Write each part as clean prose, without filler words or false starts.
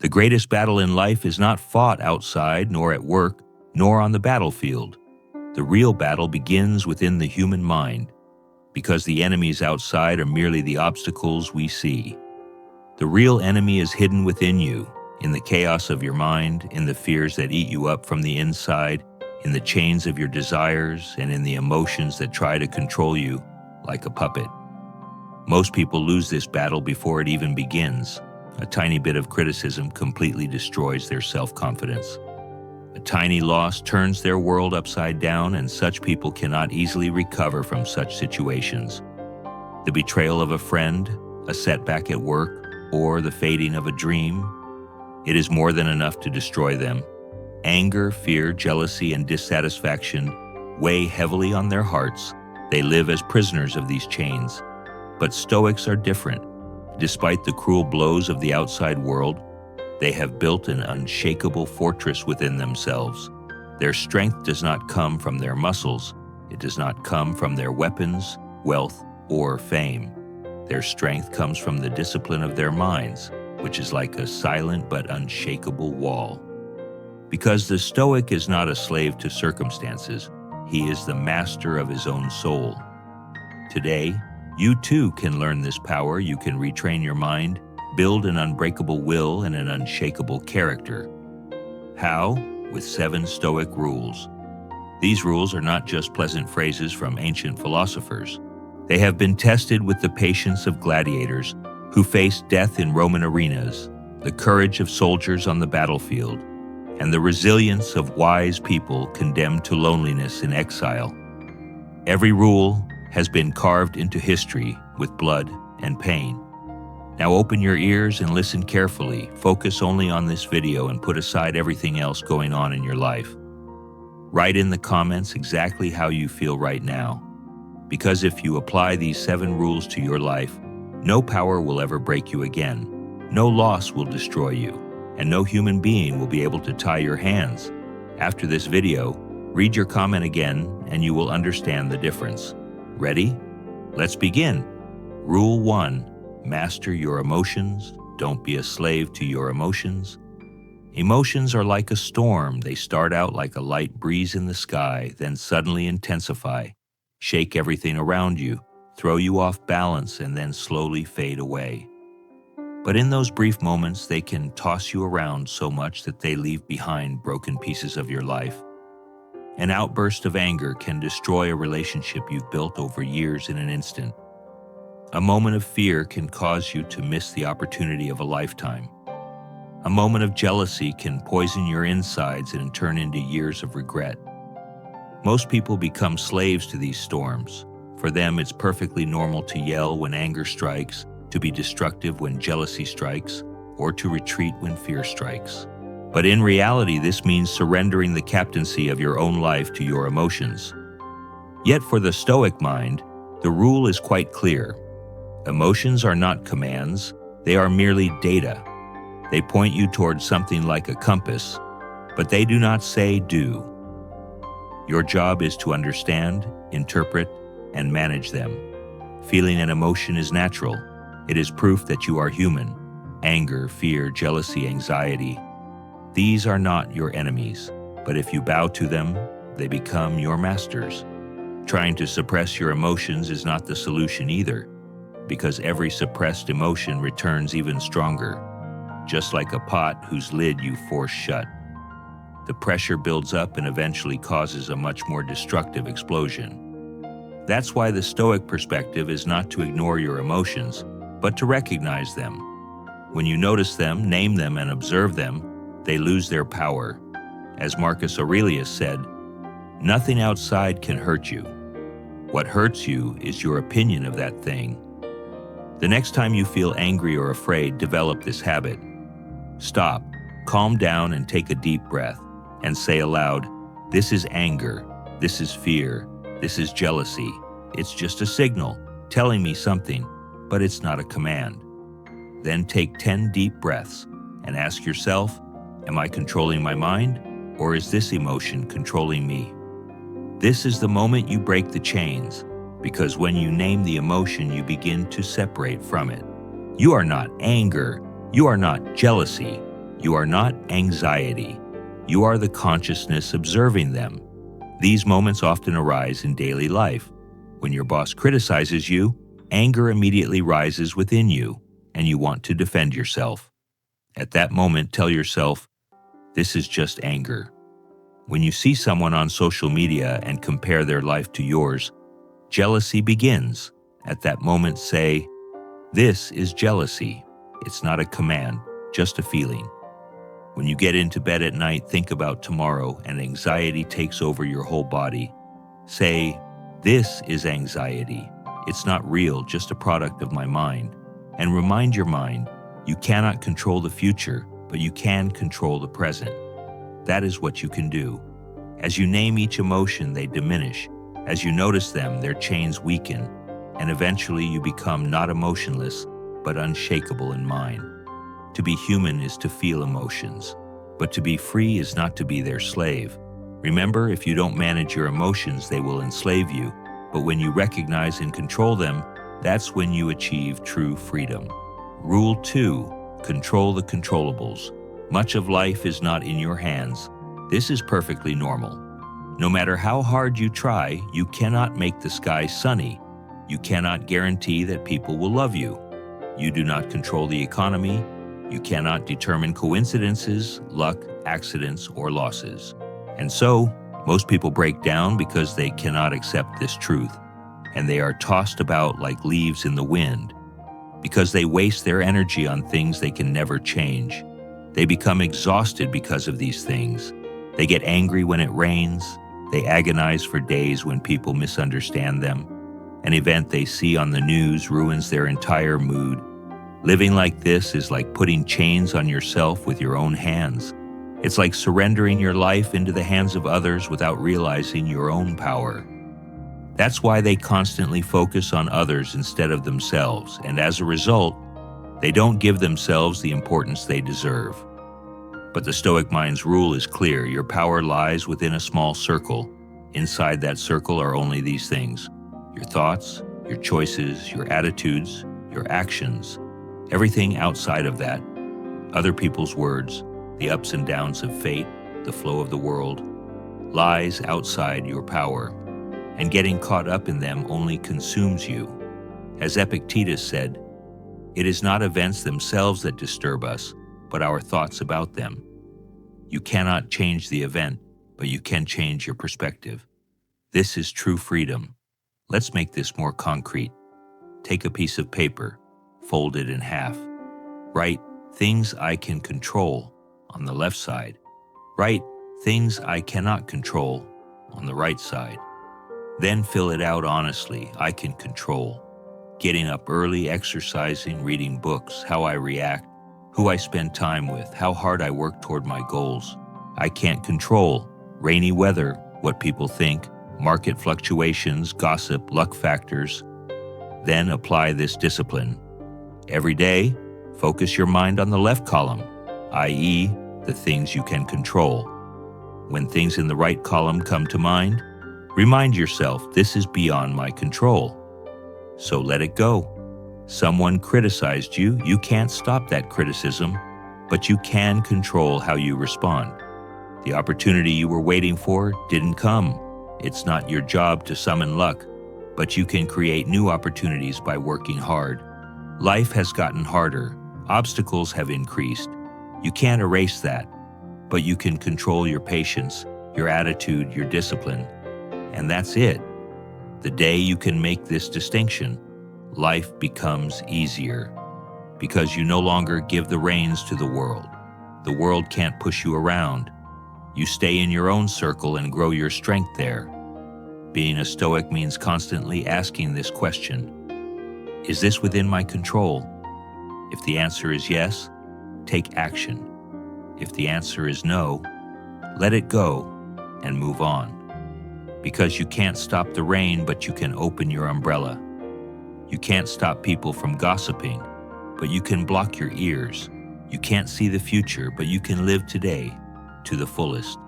The greatest battle in life is not fought outside, nor at work, nor on the battlefield. The real battle begins within the human mind, because the enemies outside are merely the obstacles we see. The real enemy is hidden within you, in the chaos of your mind, in the fears that eat you up from the inside, in the chains of your desires, and in the emotions that try to control you like a puppet. Most people lose this battle before it even begins. A tiny bit of criticism completely destroys their self-confidence. A tiny loss turns their world upside down, and such people cannot easily recover from such situations. The betrayal of a friend, a setback at work, or the fading of a dream, it is more than enough to destroy them. Anger, fear, jealousy, and dissatisfaction weigh heavily on their hearts. They live as prisoners of these chains. But Stoics are different. Despite the cruel blows of the outside world, they have built an unshakable fortress within themselves. Their strength does not come from their muscles. It does not come from their weapons, wealth, or fame. Their strength comes from the discipline of their minds, which is like a silent but unshakable wall. Because the Stoic is not a slave to circumstances, he is the master of his own soul. Today, you too can learn this power. You can retrain your mind, build an unbreakable will and an unshakable character. How? With 7 Stoic rules. These rules are not just pleasant phrases from ancient philosophers. They have been tested with the patience of gladiators who faced death in Roman arenas, the courage of soldiers on the battlefield, and the resilience of wise people condemned to loneliness in exile. Every rule has been carved into history with blood and pain. Now open your ears and listen carefully. Focus only on this video and put aside everything else going on in your life. Write in the comments exactly how you feel right now. Because if you apply these 7 rules to your life, no power will ever break you again. No loss will destroy you, and no human being will be able to tie your hands. After this video, read your comment again and you will understand the difference. Ready? Let's begin. Rule 1. Master your emotions. Don't be a slave to your emotions. Emotions are like a storm. They start out like a light breeze in the sky, then suddenly intensify, shake everything around you, throw you off balance, and then slowly fade away. But in those brief moments, they can toss you around so much that they leave behind broken pieces of your life. An outburst of anger can destroy a relationship you've built over years in an instant. A moment of fear can cause you to miss the opportunity of a lifetime. A moment of jealousy can poison your insides and turn into years of regret. Most people become slaves to these storms. For them, it's perfectly normal to yell when anger strikes, to be destructive when jealousy strikes, or to retreat when fear strikes. But in reality, this means surrendering the captaincy of your own life to your emotions. Yet for the Stoic mind, the rule is quite clear. Emotions are not commands, they are merely data. They point you towards something like a compass, but they do not say do. Your job is to understand, interpret, and manage them. Feeling an emotion is natural. It is proof that you are human. Anger, fear, jealousy, anxiety. These are not your enemies, but if you bow to them, they become your masters. Trying to suppress your emotions is not the solution either, because every suppressed emotion returns even stronger, just like a pot whose lid you force shut. The pressure builds up and eventually causes a much more destructive explosion. That's why the Stoic perspective is not to ignore your emotions, but to recognize them. When you notice them, name them, and observe them, they lose their power. As Marcus Aurelius said, nothing outside can hurt you. What hurts you is your opinion of that thing. The next time you feel angry or afraid, develop this habit. Stop, calm down, and take a deep breath, and say aloud, "This is anger, this is fear, this is jealousy. It's just a signal, telling me something, but it's not a command." Then take 10 deep breaths and ask yourself, am I controlling my mind, or is this emotion controlling me? This is the moment you break the chains, because when you name the emotion, you begin to separate from it. You are not anger, you are not jealousy, You are not anxiety. You are the consciousness observing them. These moments often arise in daily life. When your boss criticizes you, anger immediately rises within you, and you want to defend yourself. At that moment, tell yourself, this is just anger. When you see someone on social media and compare their life to yours, jealousy begins. At that moment, say, this is jealousy. It's not a command, just a feeling. When you get into bed at night, think about tomorrow and anxiety takes over your whole body. Say, this is anxiety. It's not real, just a product of my mind. And remind your mind, you cannot control the future, but you can control the present. That is what you can do. As you name each emotion, they diminish. As you notice them, their chains weaken. And eventually you become not emotionless, but unshakable in mind. To be human is to feel emotions, but to be free is not to be their slave. Remember, if you don't manage your emotions, they will enslave you. But when you recognize and control them, that's when you achieve true freedom. Rule 2, control the controllables. Much of life is not in your hands. This is perfectly normal. No matter how hard you try, you cannot make the sky sunny. You cannot guarantee that people will love you. You do not control the economy. You cannot determine coincidences, luck, accidents, or losses. And so, most people break down because they cannot accept this truth, and they are tossed about like leaves in the wind. Because they waste their energy on things they can never change. They become exhausted because of these things. They get angry when it rains. They agonize for days when people misunderstand them. An event they see on the news ruins their entire mood. Living like this is like putting chains on yourself with your own hands. It's like surrendering your life into the hands of others without realizing your own power. That's why they constantly focus on others instead of themselves, and as a result, they don't give themselves the importance they deserve. But the Stoic mind's rule is clear. Your power lies within a small circle. Inside that circle are only these things: your thoughts, your choices, your attitudes, your actions. Everything outside of that, other people's words, the ups and downs of fate, the flow of the world, lies outside your power, and getting caught up in them only consumes you. As Epictetus said, it is not events themselves that disturb us, but our thoughts about them. You cannot change the event, but you can change your perspective. This is true freedom. Let's make this more concrete. Take a piece of paper, fold it in half. Write things I can control on the left side. Write things I cannot control on the right side. Then fill it out honestly. I can control getting up early, exercising, reading books, how I react, who I spend time with, how hard I work toward my goals. I can't control rainy weather, what people think, market fluctuations, gossip, luck factors. Then apply this discipline. Every day, focus your mind on the left column, i.e., the things you can control. When things in the right column come to mind, remind yourself this is beyond my control. So let it go. Someone criticized you. You can't stop that criticism, but you can control how you respond. The opportunity you were waiting for didn't come. It's not your job to summon luck, but you can create new opportunities by working hard. Life has gotten harder. Obstacles have increased. You can't erase that, but you can control your patience, your attitude, your discipline. And that's it. The day you can make this distinction, life becomes easier because you no longer give the reins to the world. The world can't push you around. You stay in your own circle and grow your strength there. Being a Stoic means constantly asking this question: is this within my control? If the answer is yes, take action. If the answer is no, let it go and move on. Because you can't stop the rain, but you can open your umbrella. You can't stop people from gossiping, but you can block your ears. You can't see the future, but you can live today to the fullest.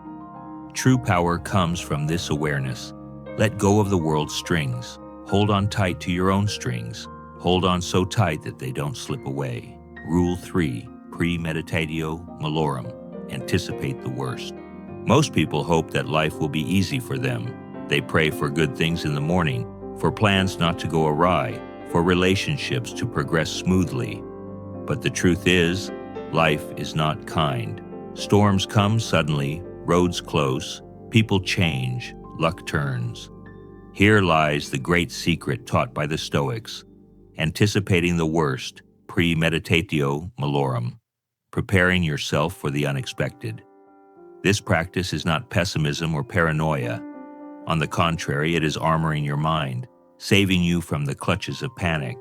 True power comes from this awareness. Let go of the world's strings. Hold on tight to your own strings. Hold on so tight that they don't slip away. Rule 3, Premeditatio Malorum, anticipate the worst. Most people hope that life will be easy for them. They pray for good things in the morning, for plans not to go awry, for relationships to progress smoothly. But the truth is, life is not kind. Storms come suddenly, roads close, people change, luck turns. Here lies the great secret taught by the Stoics, anticipating the worst, Premeditatio Malorum, preparing yourself for the unexpected. This practice is not pessimism or paranoia. On the contrary, it is armoring your mind, saving you from the clutches of panic.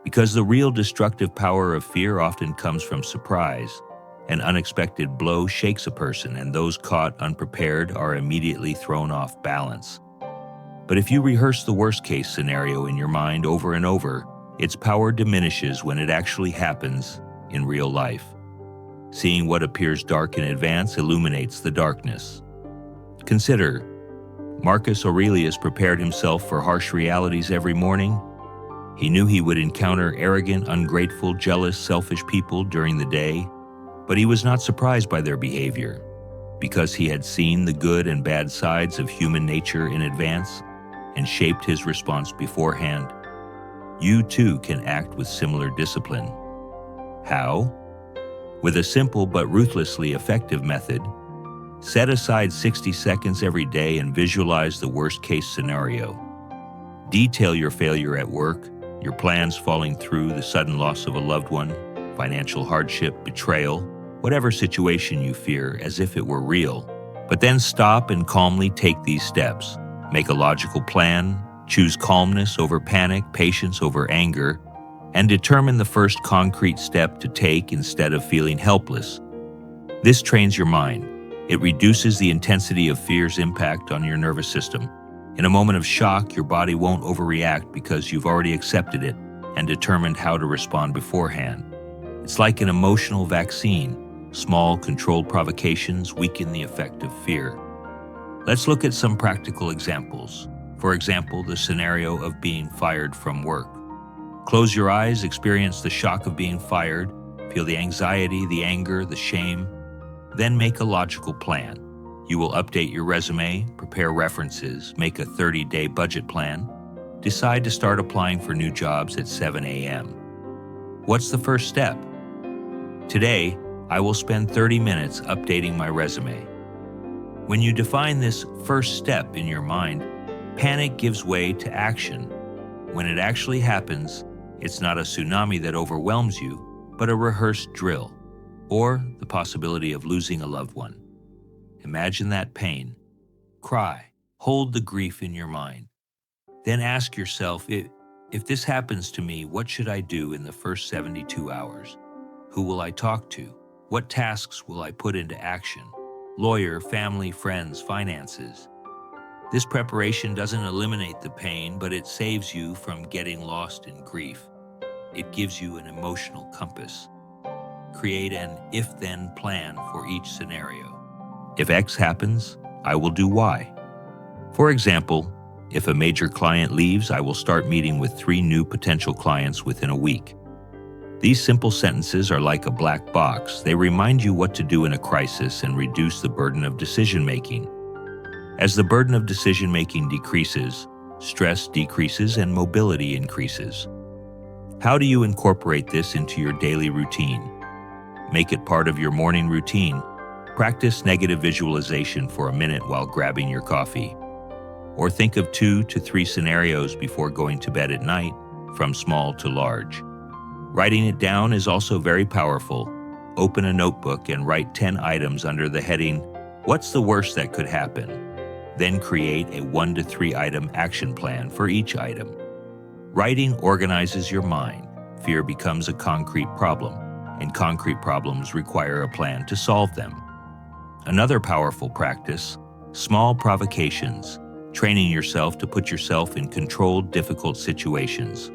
Because the real destructive power of fear often comes from surprise. An unexpected blow shakes a person, and those caught unprepared are immediately thrown off balance. But if you rehearse the worst-case scenario in your mind over and over, its power diminishes when it actually happens in real life. Seeing what appears dark in advance illuminates the darkness. Consider, Marcus Aurelius prepared himself for harsh realities every morning. He knew he would encounter arrogant, ungrateful, jealous, selfish people during the day, but he was not surprised by their behavior, because he had seen the good and bad sides of human nature in advance and shaped his response beforehand. You too can act with similar discipline. How? With a simple but ruthlessly effective method. Set aside 60 seconds every day and visualize the worst-case scenario. Detail your failure at work, your plans falling through, the sudden loss of a loved one, financial hardship, betrayal, whatever situation you fear as if it were real. But then stop and calmly take these steps. Make a logical plan, choose calmness over panic, patience over anger, and determine the first concrete step to take instead of feeling helpless. This trains your mind. It reduces the intensity of fear's impact on your nervous system. In a moment of shock, your body won't overreact because you've already accepted it and determined how to respond beforehand. It's like an emotional vaccine. Small, controlled provocations weaken the effect of fear. Let's look at some practical examples. For example, the scenario of being fired from work. Close your eyes, experience the shock of being fired, feel the anxiety, the anger, the shame. Then make a logical plan. You will update your resume, prepare references, make a 30-day budget plan, decide to start applying for new jobs at 7 a.m. What's the first step? Today, I will spend 30 minutes updating my resume. When you define this first step in your mind, panic gives way to action. When it actually happens, it's not a tsunami that overwhelms you, but a rehearsed drill, or the possibility of losing a loved one. Imagine that pain. Cry. Hold the grief in your mind. Then ask yourself, if this happens to me, what should I do in the first 72 hours? Who will I talk to? What tasks will I put into action? Lawyer, family, friends, finances. This preparation doesn't eliminate the pain, but it saves you from getting lost in grief. It gives you an emotional compass. Create an if-then plan for each scenario. If X happens, I will do Y. For example, if a major client leaves, I will start meeting with 3 new potential clients within a week. These simple sentences are like a black box. They remind you what to do in a crisis and reduce the burden of decision-making. As the burden of decision-making decreases, stress decreases and mobility increases. How do you incorporate this into your daily routine? Make it part of your morning routine. Practice negative visualization for a minute while grabbing your coffee. Or think of 2 to 3 scenarios before going to bed at night, from small to large. Writing it down is also very powerful. Open a notebook and write 10 items under the heading, "What's the worst that could happen?" Then create a 1 to 3 item action plan for each item. Writing organizes your mind. Fear becomes a concrete problem, and concrete problems require a plan to solve them. Another powerful practice, small provocations, training yourself to put yourself in controlled, difficult situations.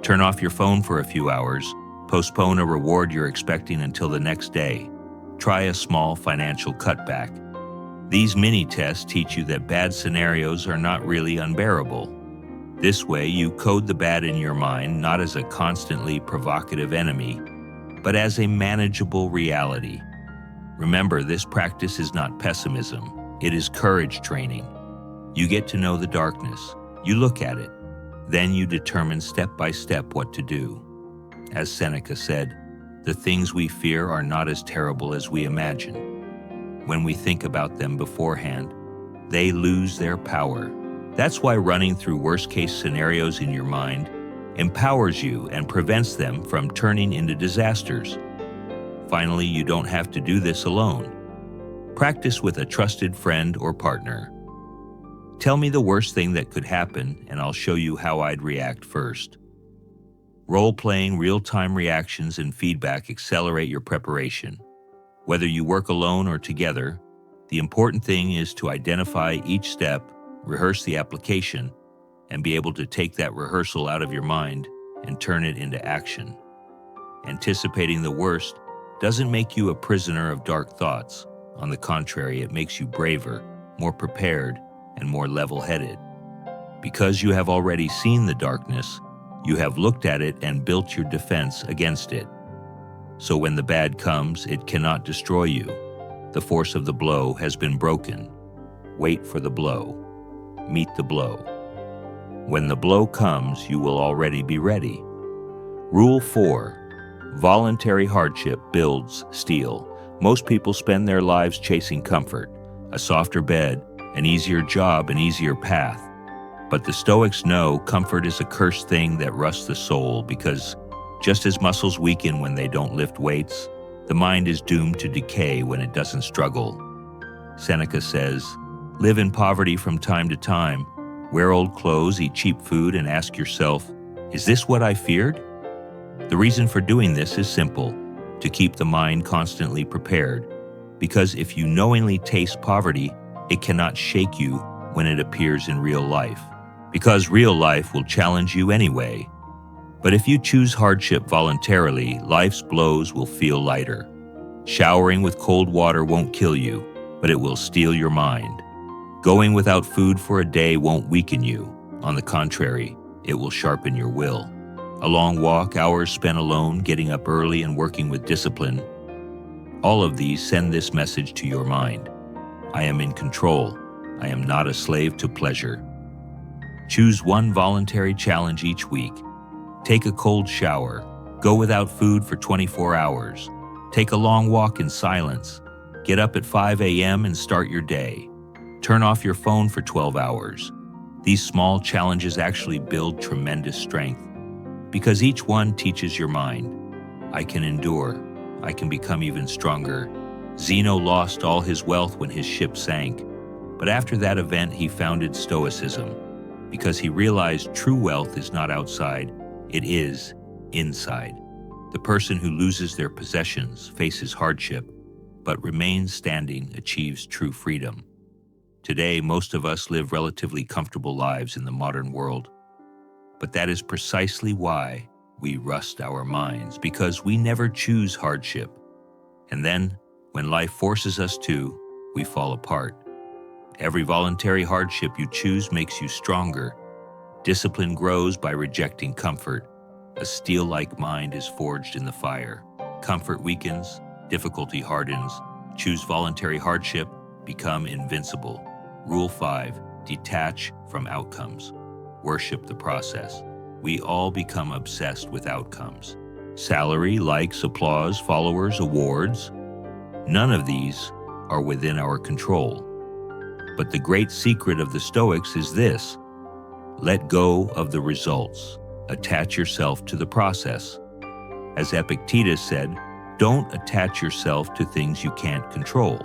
Turn off your phone for a few hours, postpone a reward you're expecting until the next day. Try a small financial cutback. These mini-tests teach you that bad scenarios are not really unbearable. This way, you code the bad in your mind not as a constantly provocative enemy, but as a manageable reality. Remember, this practice is not pessimism. It is courage training. You get to know the darkness. You look at it. Then you determine step by step what to do. As Seneca said, the things we fear are not as terrible as we imagine. When we think about them beforehand, they lose their power. That's why running through worst-case scenarios in your mind empowers you and prevents them from turning into disasters. Finally, you don't have to do this alone. Practice with a trusted friend or partner. Tell me the worst thing that could happen, and I'll show you how I'd react first. Role-playing real-time reactions and feedback accelerate your preparation. Whether you work alone or together, the important thing is to identify each step, rehearse the application, and be able to take that rehearsal out of your mind and turn it into action. Anticipating the worst doesn't make you a prisoner of dark thoughts. On the contrary, it makes you braver, more prepared, and more level-headed. Because you have already seen the darkness, you have looked at it and built your defense against it. So when the bad comes, it cannot destroy you. The force of the blow has been broken. Wait for the blow. Meet the blow. When the blow comes, you will already be ready. Rule 4. Voluntary hardship builds steel. Most people spend their lives chasing comfort, a softer bed, an easier job, an easier path. But the Stoics know comfort is a cursed thing that rusts the soul, because just as muscles weaken when they don't lift weights, the mind is doomed to decay when it doesn't struggle. Seneca says, live in poverty from time to time, wear old clothes, eat cheap food, and ask yourself, is this what I feared? The reason for doing this is simple, to keep the mind constantly prepared, because if you knowingly taste poverty, it cannot shake you when it appears in real life, because real life will challenge you anyway. But if you choose hardship voluntarily, life's blows will feel lighter. Showering with cold water won't kill you, but it will steel your mind. Going without food for a day won't weaken you. On the contrary, it will sharpen your will. A long walk, hours spent alone, getting up early and working with discipline, all of these send this message to your mind. I am in control. I am not a slave to pleasure. Choose one voluntary challenge each week. Take a cold shower. Go without food for 24 hours. Take a long walk in silence. Get up at 5 a.m. and start your day. Turn off your phone for 12 hours. These small challenges actually build tremendous strength, because each one teaches your mind, I can endure. I can become even stronger. Zeno lost all his wealth when his ship sank, but after that event he founded Stoicism, because he realized true wealth is not outside, it is inside. The person who loses their possessions faces hardship, but remains standing achieves true freedom. Today, most of us live relatively comfortable lives in the modern world, but that is precisely why we rust our minds, because we never choose hardship. And then, when life forces us to, we fall apart. Every voluntary hardship you choose makes you stronger. Discipline grows by rejecting comfort. A steel-like mind is forged in the fire. Comfort weakens, difficulty hardens. Choose voluntary hardship, become invincible. Rule 5, detach from outcomes. Worship the process. We all become obsessed with outcomes. Salary, likes, applause, followers, awards. None of these are within our control. But the great secret of the Stoics is this: let go of the results. Attach yourself to the process. As Epictetus said, don't attach yourself to things you can't control.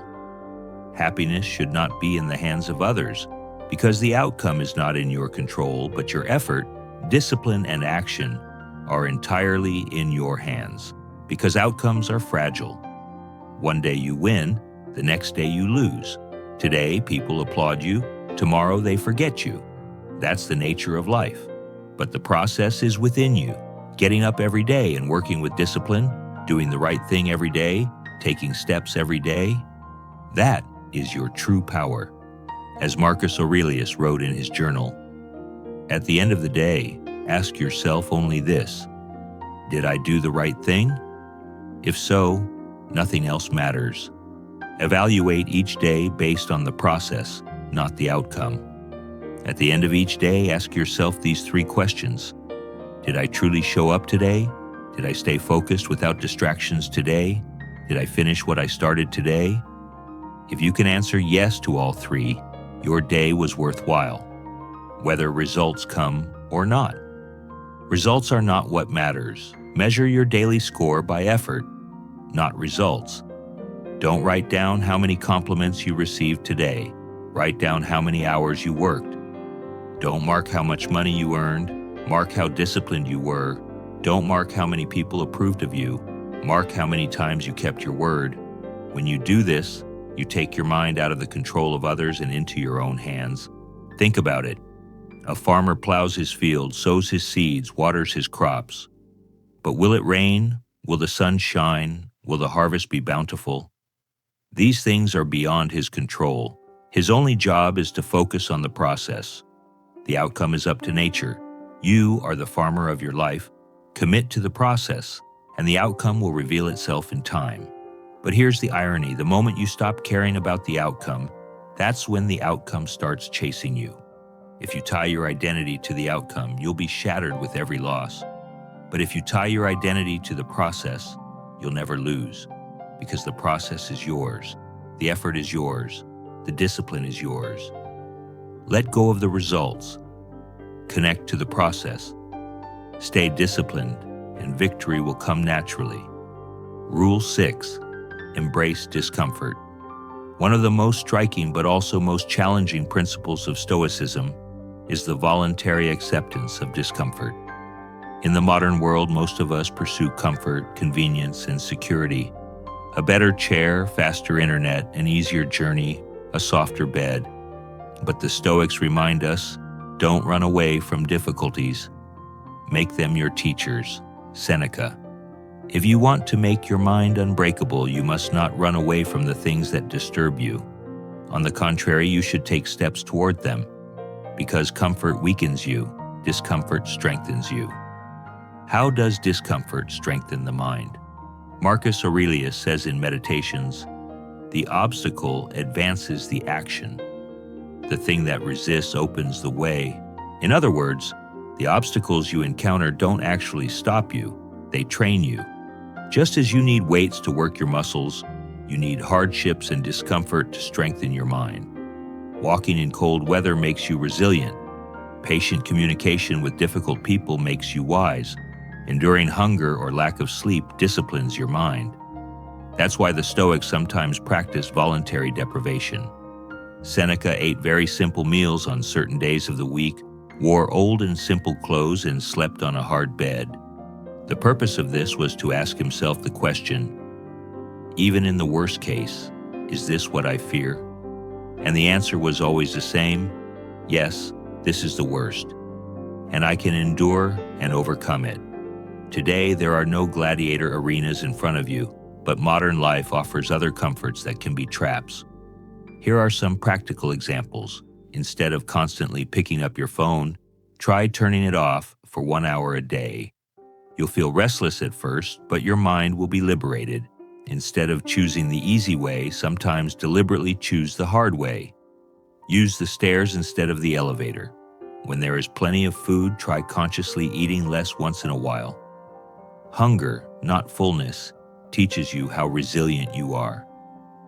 Happiness should not be in the hands of others, because the outcome is not in your control, but your effort, discipline, and action are entirely in your hands, because outcomes are fragile. One day you win, the next day you lose. Today, people applaud you, tomorrow they forget you. That's the nature of life. But the process is within you. Getting up every day and working with discipline, doing the right thing every day, taking steps every day, that is your true power. As Marcus Aurelius wrote in his journal, at the end of the day, ask yourself only this: did I do the right thing? If so, nothing else matters. Evaluate each day based on the process, not the outcome. At the end of each day, ask yourself these 3 questions. Did I truly show up today? Did I stay focused without distractions today? Did I finish what I started today? If you can answer yes to all 3, your day was worthwhile, whether results come or not. Results are not what matters. Measure your daily score by effort, not results. Don't write down how many compliments you received today. Write down how many hours you worked. Don't mark how much money you earned. Mark how disciplined you were. Don't mark how many people approved of you. Mark how many times you kept your word. When you do this, you take your mind out of the control of others and into your own hands. Think about it. A farmer plows his field, sows his seeds, waters his crops. But will it rain? Will the sun shine? Will the harvest be bountiful? These things are beyond his control. His only job is to focus on the process. The outcome is up to nature. You are the farmer of your life. Commit to the process, and the outcome will reveal itself in time. But here's the irony. The moment you stop caring about the outcome, that's when the outcome starts chasing you. If you tie your identity to the outcome, you'll be shattered with every loss. But if you tie your identity to the process, you'll never lose, because the process is yours, the effort is yours, the discipline is yours. Let go of the results. Connect to the process. Stay disciplined, and victory will come naturally. Rule 6. Embrace discomfort. One of the most striking but also most challenging principles of Stoicism is the voluntary acceptance of discomfort. In the modern world, most of us pursue comfort, convenience, and security. A better chair, faster internet, an easier journey, a softer bed. But the Stoics remind us, don't run away from difficulties. Make them your teachers. Seneca. If you want to make your mind unbreakable, you must not run away from the things that disturb you. On the contrary, you should take steps toward them. Because comfort weakens you, discomfort strengthens you. How does discomfort strengthen the mind? Marcus Aurelius says in Meditations, the obstacle advances the action. The thing that resists opens the way. In other words, the obstacles you encounter don't actually stop you, they train you. Just as you need weights to work your muscles, you need hardships and discomfort to strengthen your mind. Walking in cold weather makes you resilient. Patient communication with difficult people makes you wise. Enduring hunger or lack of sleep disciplines your mind. That's why the Stoics sometimes practice voluntary deprivation. Seneca ate very simple meals on certain days of the week, wore old and simple clothes, and slept on a hard bed. The purpose of this was to ask himself the question, even in the worst case, is this what I fear? And the answer was always the same, yes, this is the worst, and I can endure and overcome it. Today, there are no gladiator arenas in front of you, but modern life offers other comforts that can be traps. Here are some practical examples. Instead of constantly picking up your phone, try turning it off for 1 hour a day. You'll feel restless at first, but your mind will be liberated. Instead of choosing the easy way, sometimes deliberately choose the hard way. Use the stairs instead of the elevator. When there is plenty of food, try consciously eating less once in a while. Hunger, not fullness, teaches you how resilient you are.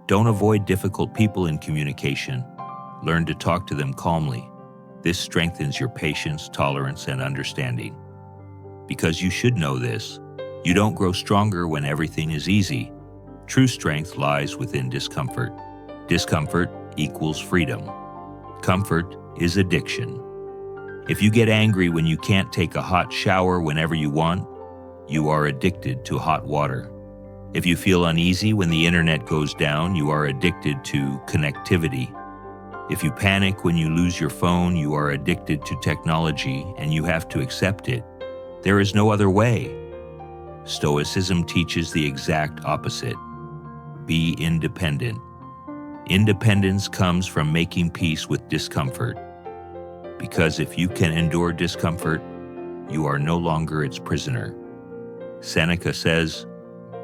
Don't avoid difficult people in communication. Learn to talk to them calmly. This strengthens your patience, tolerance, and understanding. Because you should know this, you don't grow stronger when everything is easy. True strength lies within discomfort. Discomfort equals freedom. Comfort is addiction. If you get angry when you can't take a hot shower whenever you want, you are addicted to hot water. If you feel uneasy when the internet goes down, you are addicted to connectivity. If you panic when you lose your phone, you are addicted to technology, and you have to accept it. There is no other way. Stoicism teaches the exact opposite. Be independent. Independence comes from making peace with discomfort. Because if you can endure discomfort, you are no longer its prisoner. Seneca says,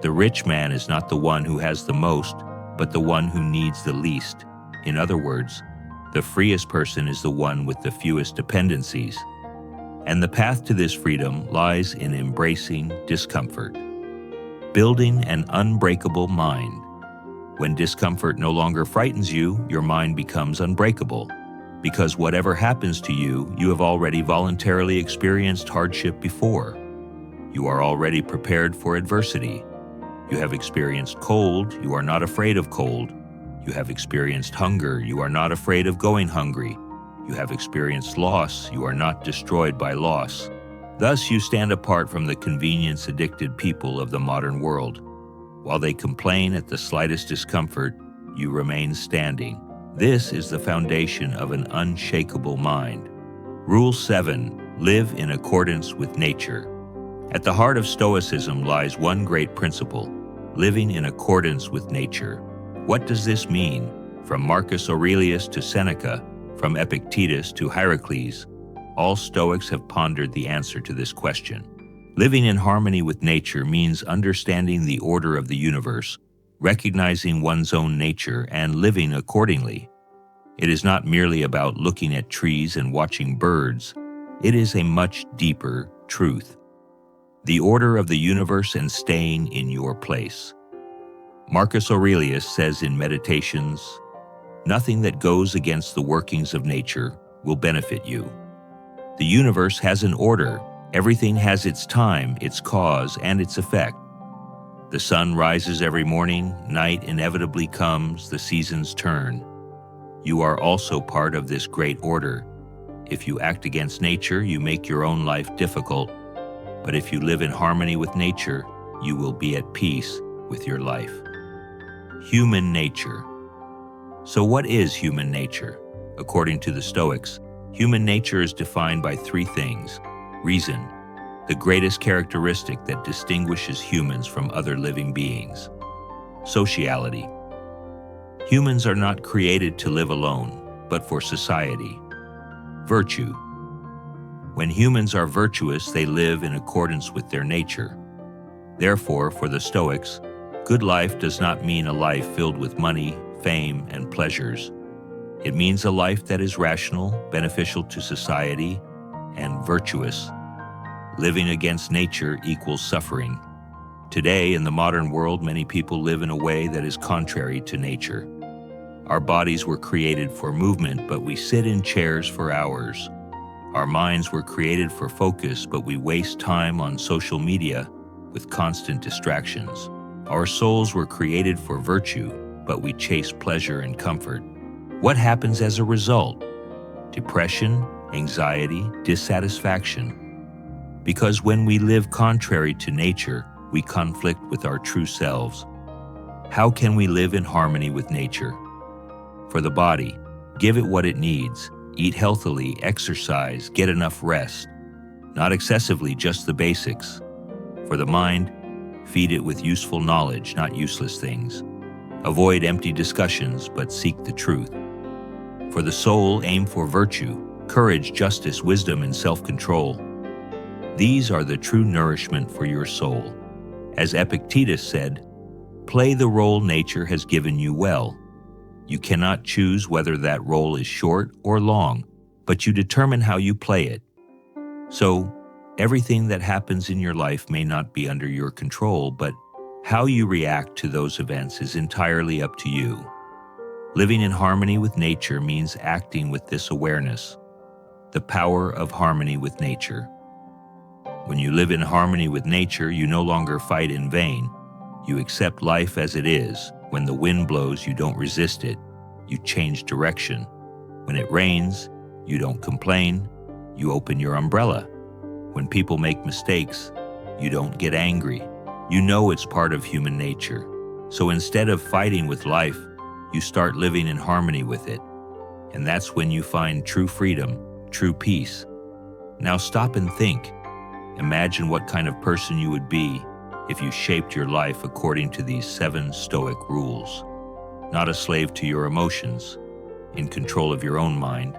The rich man is not the one who has the most, but the one who needs the least. In other words, the freest person is the one with the fewest dependencies. And the path to this freedom lies in embracing discomfort. Building an unbreakable mind. When discomfort no longer frightens you, your mind becomes unbreakable. Because whatever happens to you, you have already voluntarily experienced hardship before. You are already prepared for adversity. You have experienced cold, you are not afraid of cold. You have experienced hunger, you are not afraid of going hungry. You have experienced loss, you are not destroyed by loss. Thus you stand apart from the convenience-addicted people of the modern world. While they complain at the slightest discomfort, you remain standing. This is the foundation of an unshakable mind. Rule 7. Live in accordance with nature. At the heart of Stoicism lies one great principle: living in accordance with nature. What does this mean? From Marcus Aurelius to Seneca, from Epictetus to Heracles, all Stoics have pondered the answer to this question. Living in harmony with nature means understanding the order of the universe, recognizing one's own nature, and living accordingly. It is not merely about looking at trees and watching birds. It is a much deeper truth. The order of the universe and staying in your place. Marcus Aurelius says in Meditations, "Nothing that goes against the workings of nature will benefit you." The universe has an order. Everything has its time, its cause, and its effect. The sun rises every morning, night inevitably comes, the seasons turn. You are also part of this great order. If you act against nature, you make your own life difficult. But if you live in harmony with nature, you will be at peace with your life. Human nature. So what is human nature? According to the Stoics, human nature is defined by three things. Reason, the greatest characteristic that distinguishes humans from other living beings. Sociality. Humans are not created to live alone, but for society. Virtue. When humans are virtuous, they live in accordance with their nature. Therefore, for the Stoics, good life does not mean a life filled with money, fame, and pleasures. It means a life that is rational, beneficial to society, and virtuous. Living against nature equals suffering. Today, in the modern world, many people live in a way that is contrary to nature. Our bodies were created for movement, but we sit in chairs for hours. Our minds were created for focus, but we waste time on social media with constant distractions. Our souls were created for virtue, but we chase pleasure and comfort. What happens as a result? Depression, anxiety, dissatisfaction. Because when we live contrary to nature, we conflict with our true selves. How can we live in harmony with nature? For the body, give it what it needs. Eat healthily, exercise, get enough rest. Not excessively, just the basics. For the mind, feed it with useful knowledge, not useless things. Avoid empty discussions, but seek the truth. For the soul, aim for virtue, courage, justice, wisdom, and self-control. These are the true nourishment for your soul. As Epictetus said, play the role nature has given you well. You cannot choose whether that role is short or long, but you determine how you play it. So, everything that happens in your life may not be under your control, but how you react to those events is entirely up to you. Living in harmony with nature means acting with this awareness, the power of harmony with nature. When you live in harmony with nature, you no longer fight in vain. You accept life as it is. When the wind blows, you don't resist it. You change direction. When it rains, you don't complain. You open your umbrella. When people make mistakes, you don't get angry. You know it's part of human nature. So instead of fighting with life, you start living in harmony with it. And that's when you find true freedom, true peace. Now stop and think. Imagine what kind of person you would be if you shaped your life according to these 7 Stoic rules. Not a slave to your emotions, in control of your own mind,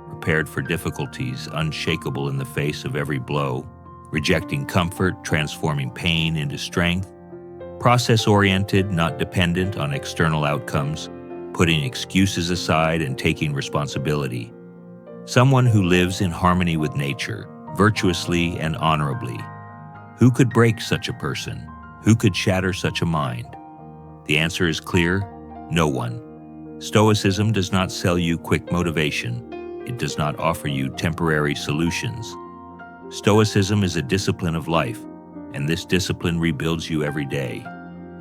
prepared for difficulties, unshakable in the face of every blow, rejecting comfort, transforming pain into strength, Process-oriented, not dependent on external outcomes, putting excuses aside and taking responsibility. Someone who lives in harmony with nature, virtuously and honorably. Who could break such a person? Who could shatter such a mind? The answer is clear: no one. Stoicism does not sell you quick motivation. It does not offer you temporary solutions. Stoicism is a discipline of life, and this discipline rebuilds you every day.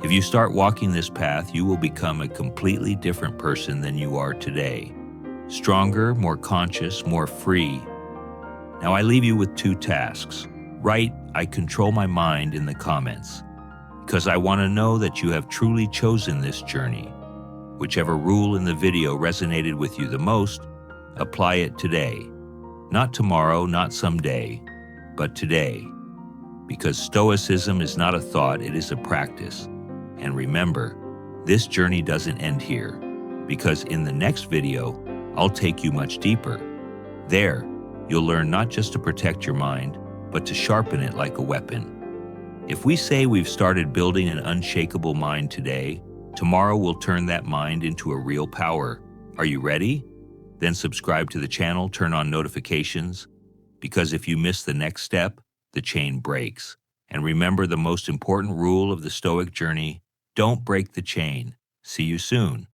If you start walking this path, you will become a completely different person than you are today. Stronger, more conscious, more free. Now I leave you with 2 tasks. Write, "I control my mind" in the comments, because I want to know that you have truly chosen this journey. Whichever rule in the video resonated with you the most, apply it today. Not tomorrow, not someday, but today. Because Stoicism is not a thought, it is a practice. And remember, this journey doesn't end here, because in the next video, I'll take you much deeper. There, you'll learn not just to protect your mind, but to sharpen it like a weapon. If we say we've started building an unshakable mind today, tomorrow we'll turn that mind into a real power. Are you ready? Then subscribe to the channel, turn on notifications, because if you miss the next step, the chain breaks. And remember the most important rule of the Stoic journey: don't break the chain. See you soon.